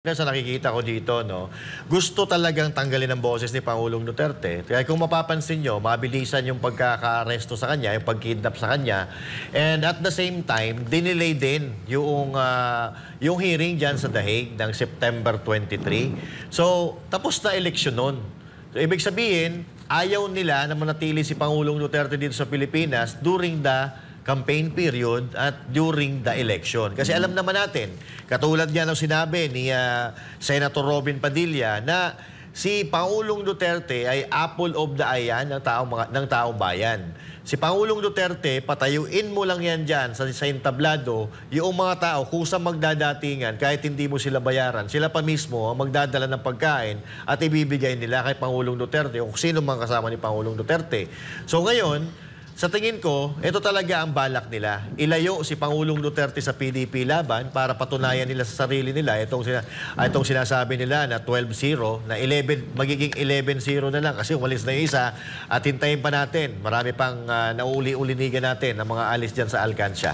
Sa nakikita ko dito, no, gusto talagang tanggalin ang boses ni Pangulong Duterte. Kaya kung mapapansin nyo, mabilisan yung pagkaka-aresto sa kanya, yung pagkidnap sa kanya. And at the same time, dinelay din yung hearing dyan sa The Hague ng September 23. So, tapos na eleksyon nun. So, ibig sabihin, ayaw nila na manatili si Pangulong Duterte dito sa Pilipinas during the campaign period at during the election. Kasi alam naman natin, katulad nga ng sinabi ni Senator Robin Padilla na si Pangulong Duterte ay apple of the eye ng taong bayan. Si Pangulong Duterte, patayuin mo lang yan dyan sa entablado, yung mga tao kusang magdadatingan kahit hindi mo sila bayaran. Sila pa mismo ang magdadala ng pagkain at ibibigay nila kay Pangulong Duterte o kung sino mang kasama ni Pangulong Duterte. So ngayon, sa tingin ko, ito talaga ang balak nila. Ilayo si Pangulong Duterte sa PDP laban para patunayan nila sa sarili nila itong sinasabi nila na 12-0, na 11, magiging 11-0 na lang kasi umalis na yung isa at hintayin pa natin. Marami pang nauli-ulinigan natin ng mga alis dyan sa Alcancia.